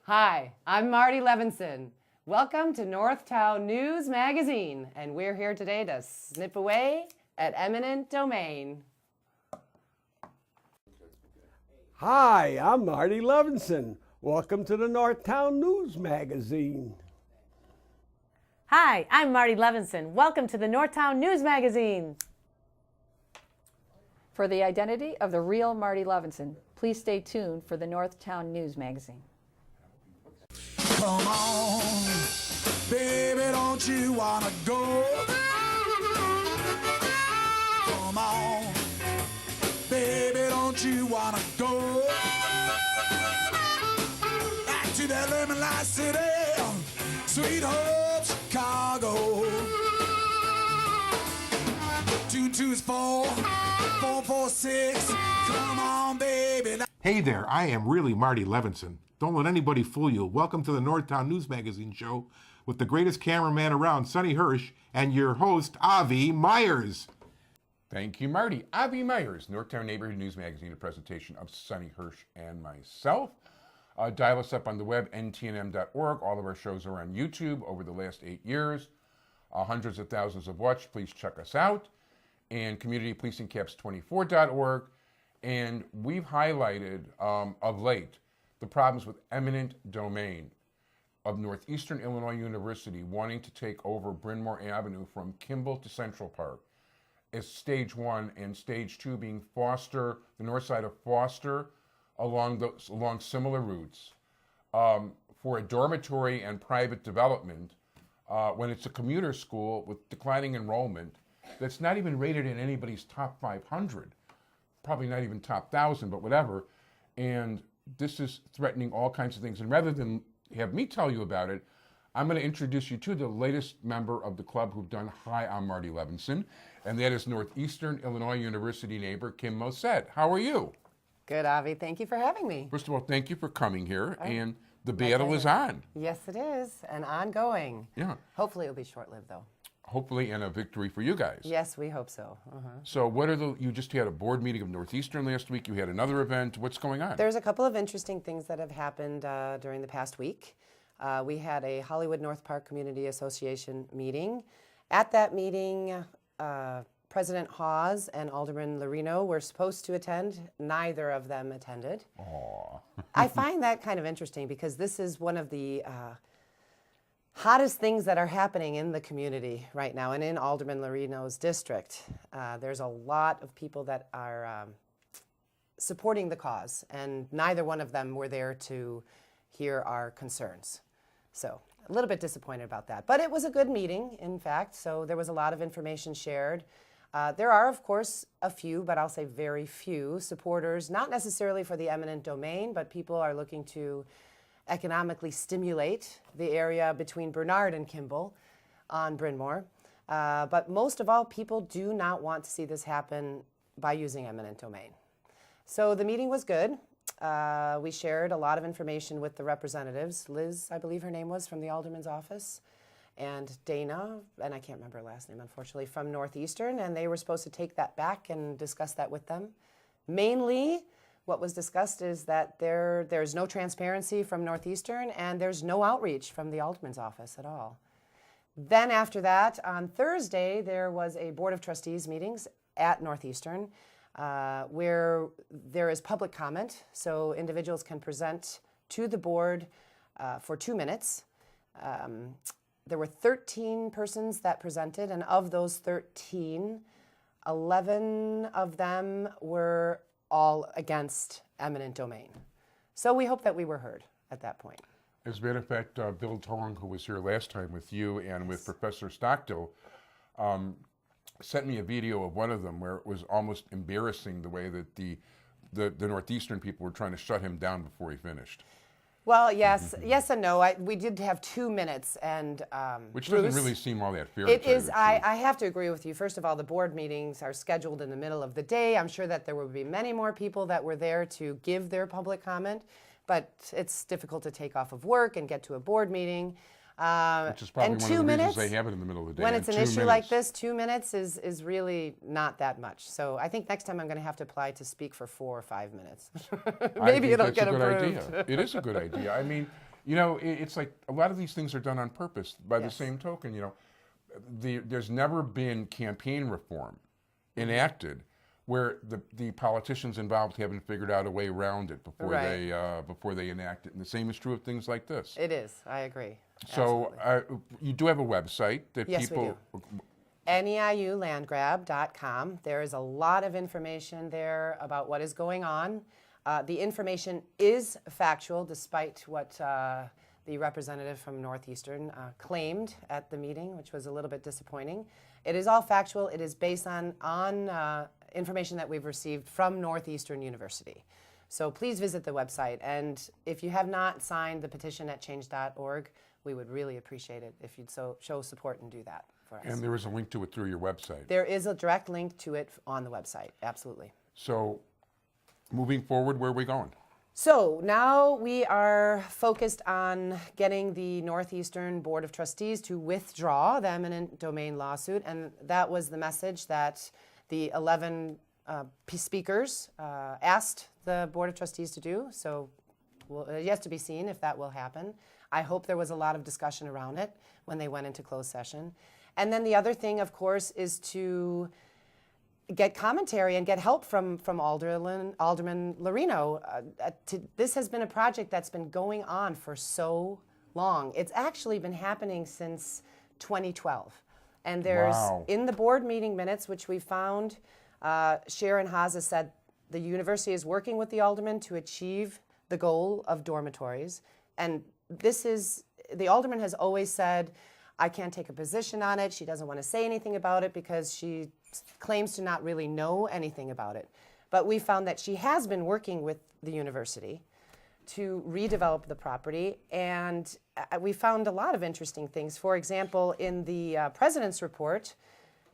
Hi, I'm Marty Levinson. Welcome to Northtown News Magazine, and we're here today to snip away at eminent domain. Hi, I'm Marty Levinson. Welcome to the Northtown News Magazine. Hi, I'm Marty Levinson. Welcome to the Northtown News Magazine. For the identity of the real Marty Levinson, please stay tuned for the Northtown News Magazine. Come on, baby, don't you wanna go? Come on, baby, don't you wanna go? Back to that lemon light city, sweet Hope, Chicago. 224 446. Come on, baby. Hey there, I am really Marty Levinson. Don't let anybody fool you. Welcome to the Northtown News Magazine show with the greatest cameraman around, Sonny Hirsch, and your host, Avi Myers. Thank you, Marty. Avi Myers, Northtown Neighborhood News Magazine, a presentation of Sonny Hirsch and myself. Dial us up on the web, ntnm.org. All of our shows are on YouTube over the last 8 years. Hundreds of thousands have watched. Please check us out. And communitypolicingcaps24.org. And we've highlighted of late the problems with eminent domain of Northeastern Illinois University wanting to take over Bryn Mawr Avenue from Kimball to Central Park as stage one, and stage two being Foster, the north side of Foster, along similar routes for a dormitory and private development when it's a commuter school with declining enrollment that's not even rated in anybody's top 500, probably not even top 1,000, but whatever. And this is threatening all kinds of things. And rather than have me tell you about it, I'm going to introduce you to the latest member of the club who've done Hi, I'm Marty Levinson, and that is Northeastern Illinois University neighbor Kim Moseid. How are you? Good, Avi. Thank you for having me. First of all, thank you for coming here, and the battle is on. Yes, it is, and ongoing. Yeah. Hopefully it'll be short-lived, though. Hopefully, and a victory for you guys. Yes, we hope so. So what are you just had a board meeting of Northeastern last week. You had another event. What's going on? There's a couple of interesting things that have happened during the past week. We had a Hollywood North Park Community Association meeting. At that meeting, President Hawes and Alderman Lorino were supposed to attend. Neither of them attended. Aww. I find that kind of interesting because this is one of the hottest things that are happening in the community right now and in Alderman Lorino's district. There's a lot of people that are supporting the cause, and neither one of them were there to hear our concerns. So a little bit disappointed about that. But it was a good meeting, in fact, so there was a lot of information shared. There are, of course, a few, but I'll say very few, supporters, not necessarily for the eminent domain, but people are looking to economically stimulate the area between Bernard and Kimball on Bryn Mawr. But most of all, people do not want to see this happen by using eminent domain. So the meeting was good. We shared a lot of information with the representatives. Liz, I believe her name was, from the Alderman's office, and Dana, and I can't remember her last name, unfortunately, from Northeastern, and they were supposed to take that back and discuss that with them. Mainly, what was discussed is that there's no transparency from Northeastern, and there's no outreach from the Alderman's office at all. Then after that, on Thursday, there was a Board of Trustees meetings at Northeastern where there is public comment, so individuals can present to the board for 2 minutes. There were 13 persons that presented, and of those 13, 11 of them were all against eminent domain. So we hope that we were heard at that point. As a matter of fact, Bill Tong, who was here last time with you and with Professor Stockdill, sent me a video of one of them where it was almost embarrassing the way that the Northeastern people were trying to shut him down before he finished. Well, yes and no. We did have 2 minutes, and which doesn't really seem all that fair. It is. I have to agree with you. First of all, the board meetings are scheduled in the middle of the day. I'm sure that there will be many more people that were there to give their public comment, but it's difficult to take off of work and get to a board meeting. Which is probably one of the reasons they have it in the middle of the day. When it's an issue like this, 2 minutes is really not that much. So I think next time I'm going to have to apply to speak for 4 or 5 minutes. Maybe it'll get approved. It is a good idea. I mean, You know, it's like a lot of these things are done on purpose. By the Yes. same token, you know, there's never been campaign reform enacted where the politicians involved haven't figured out a way around it before they enact it. And the same is true of things like this. It is. I agree. So you do have a website that Yes, we people. NEIUlandgrab.com. There is a lot of information there about what is going on. The information is factual, despite what the representative from Northeastern claimed at the meeting, which was a little bit disappointing. It is all factual. It is based on information that we've received from Northeastern University. So please visit the website. And if you have not signed the petition at change.org, we would really appreciate it if you'd show support and do that for us. And there is a link to it through your website. There is a direct link to it on the website, absolutely. So moving forward, where are we going? So now we are focused on getting the Northeastern Board of Trustees to withdraw the eminent domain lawsuit, and that was the message that the 11 speakers asked the Board of Trustees to do. So it has to be seen if that will happen. I hope there was a lot of discussion around it when they went into closed session. And then the other thing, of course, is to get commentary and get help from Alderman Lorino. This has been a project that's been going on for so long. It's actually been happening since 2012. And there's, Wow. in the board meeting minutes, which we found, Sharon Haas has said the university is working with the alderman to achieve the goal of dormitories. And the alderman has always said, I can't take a position on it. She doesn't want to say anything about it because she claims to not really know anything about it. But we found that she has been working with the university to redevelop the property, and we found a lot of interesting things. For example, in the president's report,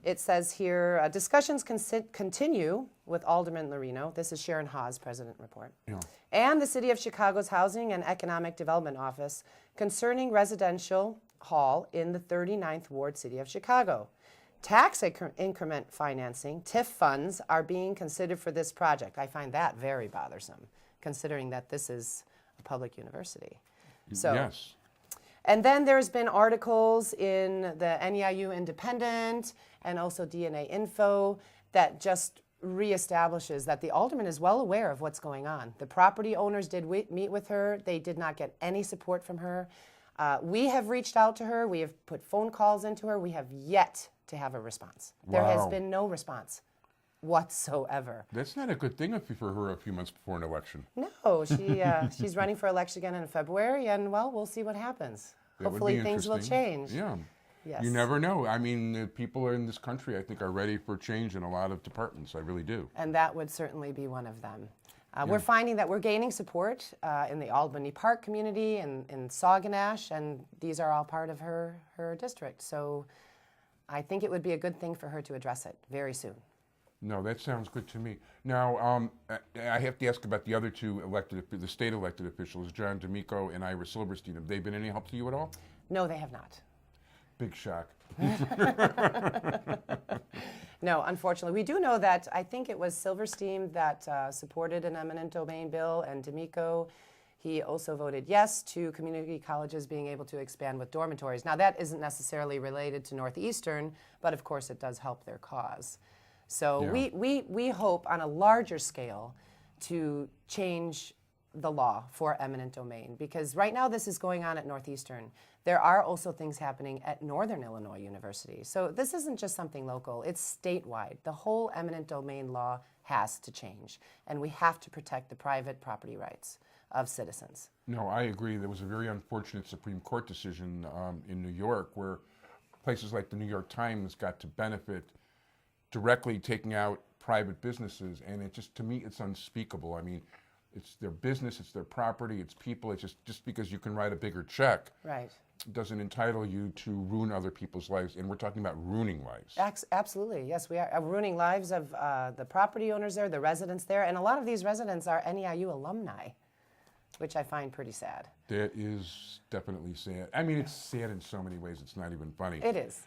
it says here, discussions continue with Alderman Lorino. This is Sharon Haas' president report. Yeah. And the City of Chicago's Housing and Economic Development Office concerning residential hall in the 39th Ward, City of Chicago. Tax increment financing, TIF funds, are being considered for this project. I find that very bothersome, considering that this is a public university. So, Yes. and then there's been articles in the NEIU Independent and also DNA Info that just reestablishes that the alderman is well aware of what's going on. The property owners did meet with her. They did not get any support from her. We have reached out to her. We have put phone calls into her. We have yet to have a response. There has Wow. been no response whatsoever. That's not a good thing for her a few months before an election. No, she's running for election again in February, and well, we'll see what happens. That would Hopefully be things will interesting. change. Yeah. Yes. You never know. I mean, the people in this country, I think, are ready for change in a lot of departments. I really do. And that would certainly be one of them. We're finding that we're gaining support in the Albany Park community and in Sauganash, and these are all part of her district. So I think it would be a good thing for her to address it very soon. No, that sounds good to me. Now, I have to ask about the other two the state elected officials, John D'Amico and Ira Silverstein. Have they been any help to you at all? No, they have not. Big shock. No, unfortunately. We do know that I think it was Silverstein that supported an eminent domain bill, and D'Amico, he also voted yes to community colleges being able to expand with dormitories. Now, that isn't necessarily related to Northeastern, but of course it does help their cause. So Yeah. we hope on a larger scale to change the law for eminent domain, because right now this is going on at Northeastern. There are also things happening at Northern Illinois University. So this isn't just something local, it's statewide. The whole eminent domain law has to change, and we have to protect the private property rights of citizens. No, I agree. There was a very unfortunate Supreme Court decision in New York where places like the New York Times got to benefit directly taking out private businesses, and it just, to me, it's unspeakable. I mean, it's their business, it's their property, it's people. It's just because you can write a bigger check Right. doesn't entitle you to ruin other people's lives, and we're talking about ruining lives. Absolutely, yes, we are ruining lives of the property owners there, the residents there, and a lot of these residents are NEIU alumni, which I find pretty sad. That is definitely sad. I mean, it's sad in so many ways, it's not even funny. It is.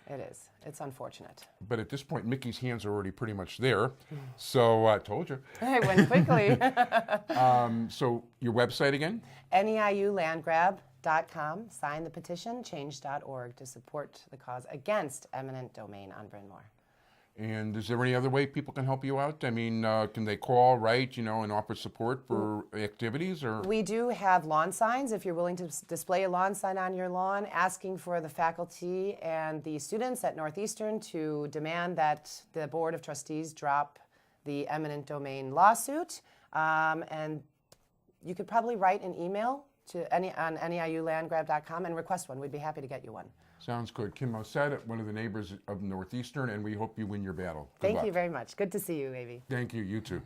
It's unfortunate. But at this point, Mickey's hands are already pretty much there. So I told you. It went quickly. So your website again? NEIUlandgrab.com. change.com. Sign the petition, change.org, to support the cause against eminent domain on Bryn Mawr. And is there any other way people can help you out? I mean, can they call, write, and offer support for activities? Or We do have lawn signs. If you're willing to display a lawn sign on your lawn, asking for the faculty and the students at Northeastern to demand that the Board of Trustees drop the eminent domain lawsuit. And you could probably write an email to on NEIUlandgrab.com and request one. We'd be happy to get you one. Sounds good. Kim Moseid, one of the neighbors of Northeastern, and we hope you win your battle. Good Thank luck. you very much. Good to see you, Avie. Thank you. You too.